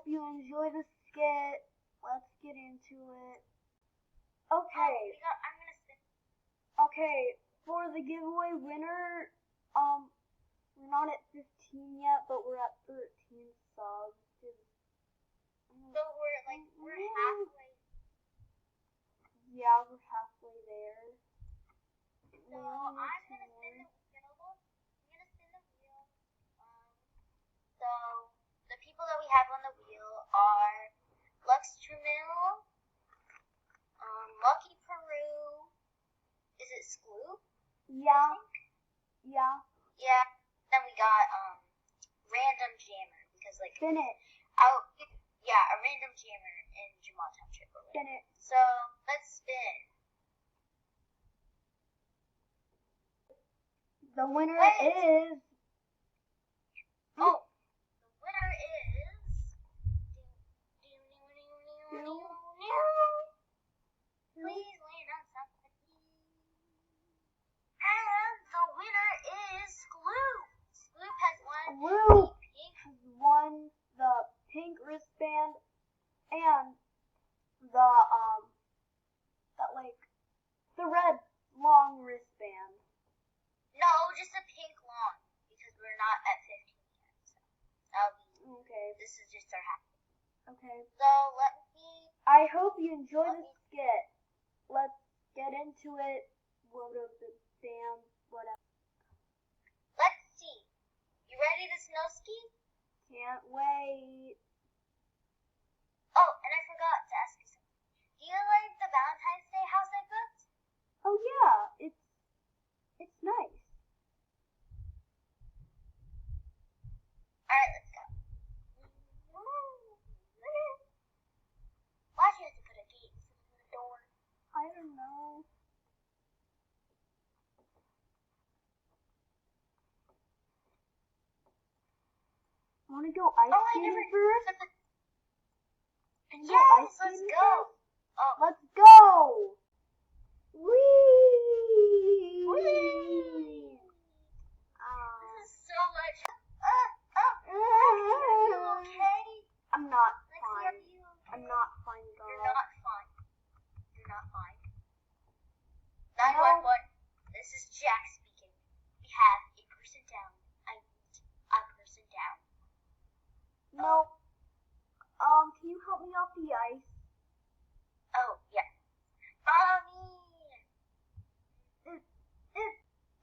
you enjoy the skit. Let's get into it. Okay. I'm gonna spin. Okay, for the giveaway winner, we're not at 15 yet, but we're at 13 subs. So we're halfway. Yeah, we're halfway there. So I'm gonna spin the wheel. So the people that we have on the wheel are lexi, Lucky Peru. Is it Scoop? Yeah. Yeah. Yeah. Then we got Random Jammer because Spin it. a random jammer in Jamal Township. Spin it. So let's spin. The winner is. Oh, the winner is. Please land on something. And the winner is Gloop. Gloop has won. Gloop has won the pink wristband and the red long wristband. No, just a pink long because we're not at 15 yet. So that'll be okay. This is just our half. Okay. So I hope you enjoy the skit. Let's get into it. What of the band? Whatever. Let's see. You ready to snow ski? Can't wait. Oh, and I forgot to ask you something. Do you like the Valentines Day house I booked? Oh yeah, it's nice. Alright, let's go. Why'd you have to put a gate in the door? I don't know. Wanna go ice skating first? Yes, let's go. Oh, let's go. Whee! Whee! This is so much. Are you okay? I'm not Lexi, fine. are you okay? I'm not fine, girl. You're not fine. You're not fine. 911. This is Jack speaking. We have a person down. I need a person down. No. Can you help me off the ice? Oh, yeah. Mommy!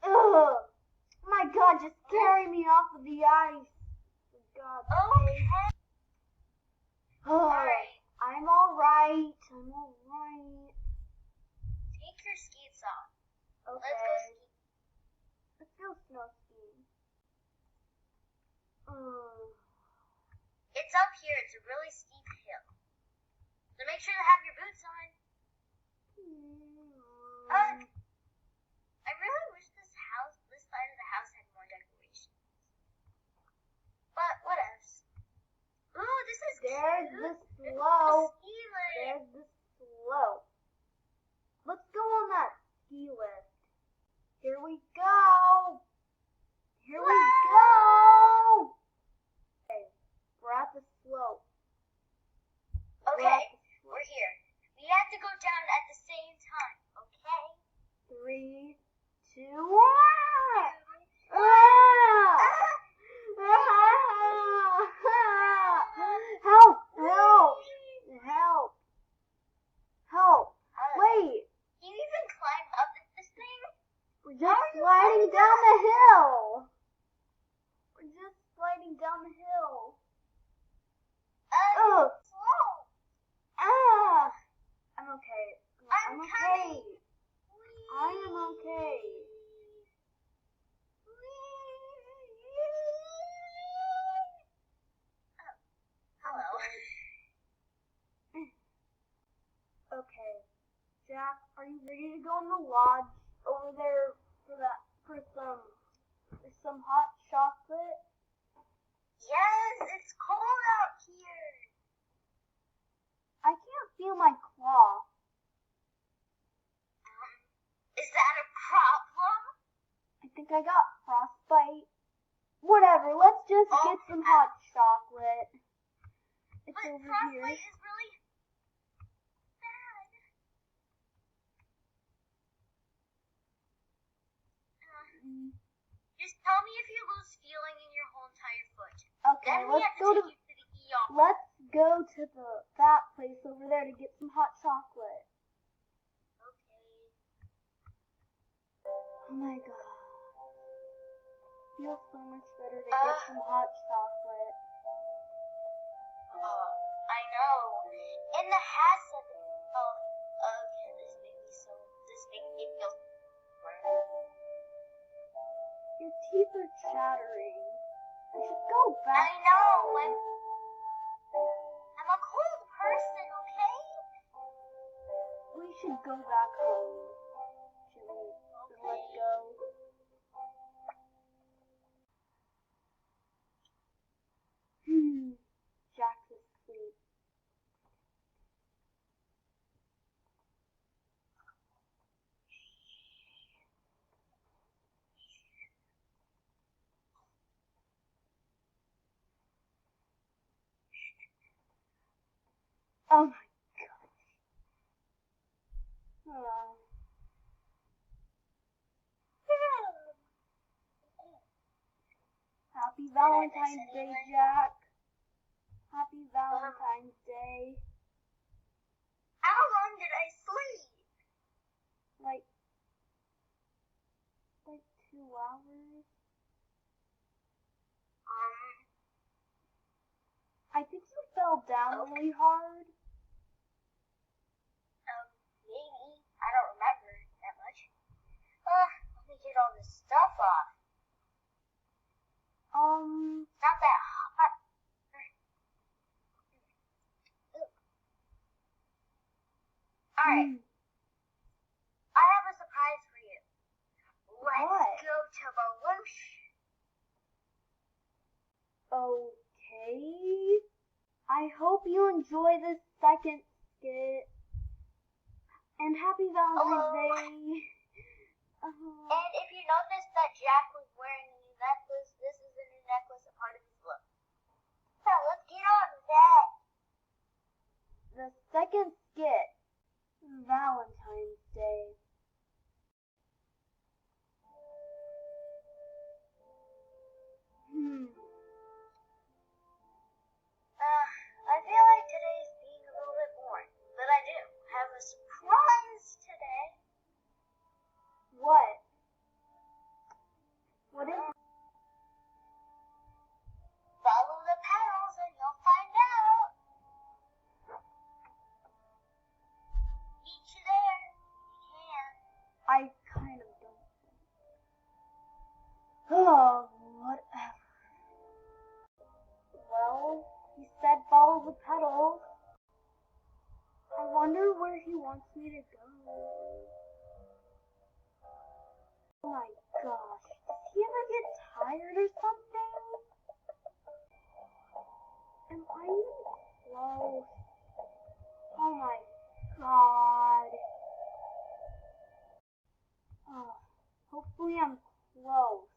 Ugh. My God, just carry me off of the ice. For God's sake. Okay. Alright. I'm alright. I'm alright. Take your skates off. Okay. Let's go ski. Let's go snow skiing. It's up here. It's a really steep hill. So make sure to have your boots on. I really wish this side of the house had more decorations. But what else? Ooh, this is There's cute. the slope. Ski lift. There's the slope. Let's go on that ski lift. Here we go. Here we go. Okay, we're at the slope. Okay, we're here. We have to go down at the same time, okay? 3, 2, 1. Help! Help! Help! Help! Wait! Can you even climb up this thing? We're just sliding down the hill. We're just sliding down the hill. Slow. I'm okay. I'm okay. coming. I am okay. Hello. Okay. Jack, are you ready to go in the lodge over there for some hot chocolate? Yes, it's cold out here. I can't feel my claw. Is that a problem? I think I got frostbite. Whatever, let's just get some hot chocolate. But over frostbite here. is really bad. Just tell me if you lose feeling in your whole entire foot. Okay, Then we have to take you to the ER. let's go to that place over there to get some hot chocolate. Okay. Oh my god. Feels so much better to get some hot chocolate. I know. And the hat said, okay, this made me feel. Your teeth are chattering. I should go back. I know. I'm a cold person, okay? We should go back home. Should we? Let's go. Jack's asleep. Oh my gosh. Oh. Happy Valentine's Day, Jack. Happy Valentine's Day. How long did I sleep? Like 2 hours. I think you fell down really hard. Maybe. I don't remember that much. Let me get all this stuff off. It's not that hot. Alright. I have a surprise for you. Let's go to the Loosh. Okay. I hope you enjoy this second skit. And happy Valentine's Day. And if you noticed that Jack was wearing a new necklace, this is a new necklace, a part of his look. So let's get on with that. The second skit, Valentine's Day. I feel like today's being a little bit boring, but I do have a surprise today. What? What is it? Follow the pedals and you'll find out. Meet you there. You can. I kind of don't think. Oh, whatever. Well, he said follow the pedals. I wonder where he wants me to go. Oh my gosh. Does he ever get tired or something? Am I even close? Oh my god. Oh, hopefully I'm close.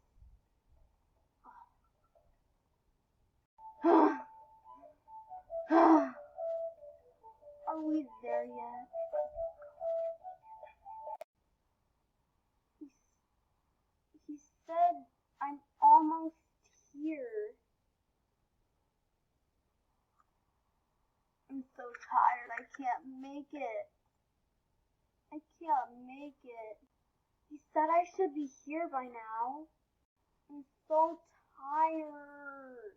Are we there yet? He said I'm almost here. I'm so tired, I can't make it. I can't make it. He said I should be here by now. I'm so tired.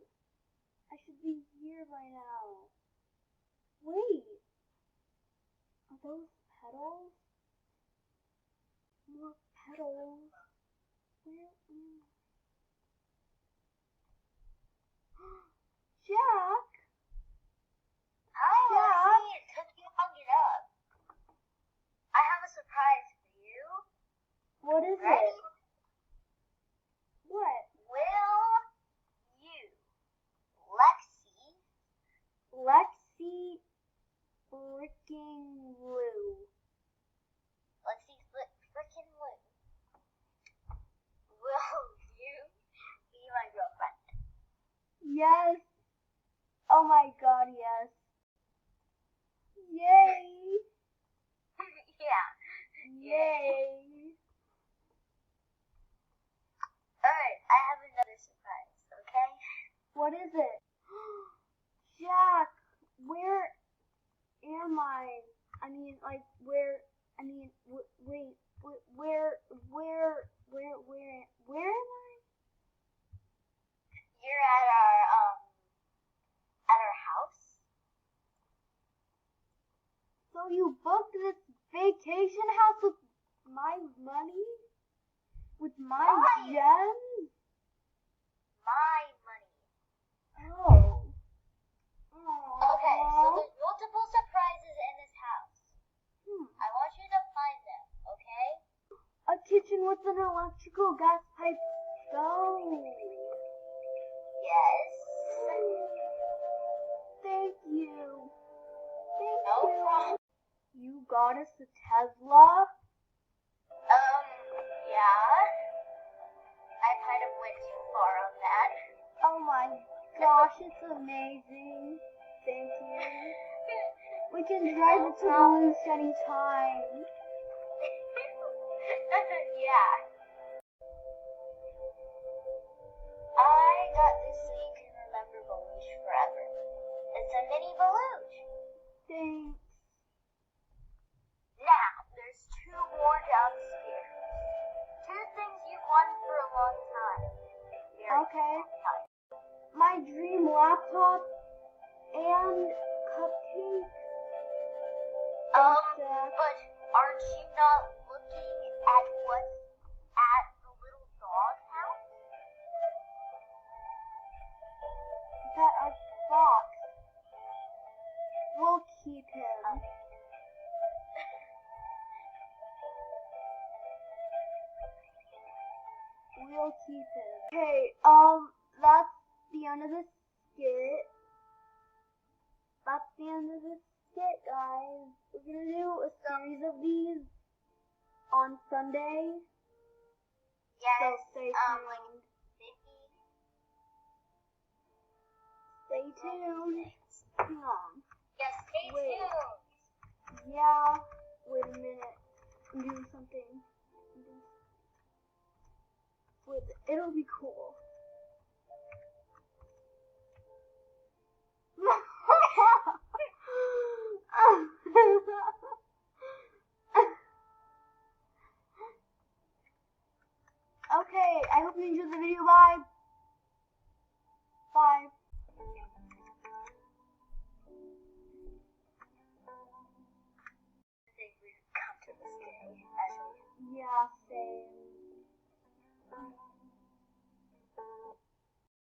I should be here by now. Wait. Are those petals? More petals. Where? Jack? Oh, I see. It took you long enough. I have a surprise for you. What is Ready? it? What? Will you, Lexi freaking Lou. Lexi frickin' Lou, will you be my girlfriend? Yes. Oh my god, yes. Yay! Yeah. Yay! Alright, I have another surprise, okay? What is it? Jack, where am I? I mean, like, where? I mean, wait, where am I? You're at our house? So you booked this vacation house with my money? With my gems? My money. Oh. Okay, so there's multiple surprises in this house. I want you to find them, okay? A kitchen with an electrical gas pipe stove. Yes. Thank you. Thank No you. problem. You got us a Tesla? Yeah. I kind of went too far on that. Oh my gosh, it's amazing. Thank you. We can drive it to Balloons anytime. Yeah. I got this so you can remember Baloosh forever. It's a mini Baloosh. Thanks. Now, there's two more downstairs. Two things you've wanted for a long time. Okay. My dream laptop and cupcakes. But aren't you not looking at what's at the little dog house? That a fox. We'll keep him. We'll keep him. Okay, that's the end of the skit. That's the end of the skit, guys. We're gonna do a series of these on Sunday. Yes, So stay tuned. like 50. Stay tuned. Hang on. Yes, stay tuned. Yeah. Wait a minute. I'm doing something. Wait, it'll be cool. Okay, I hope you enjoyed the video. Bye. Bye. I think we've come to this day, actually. Yeah, same.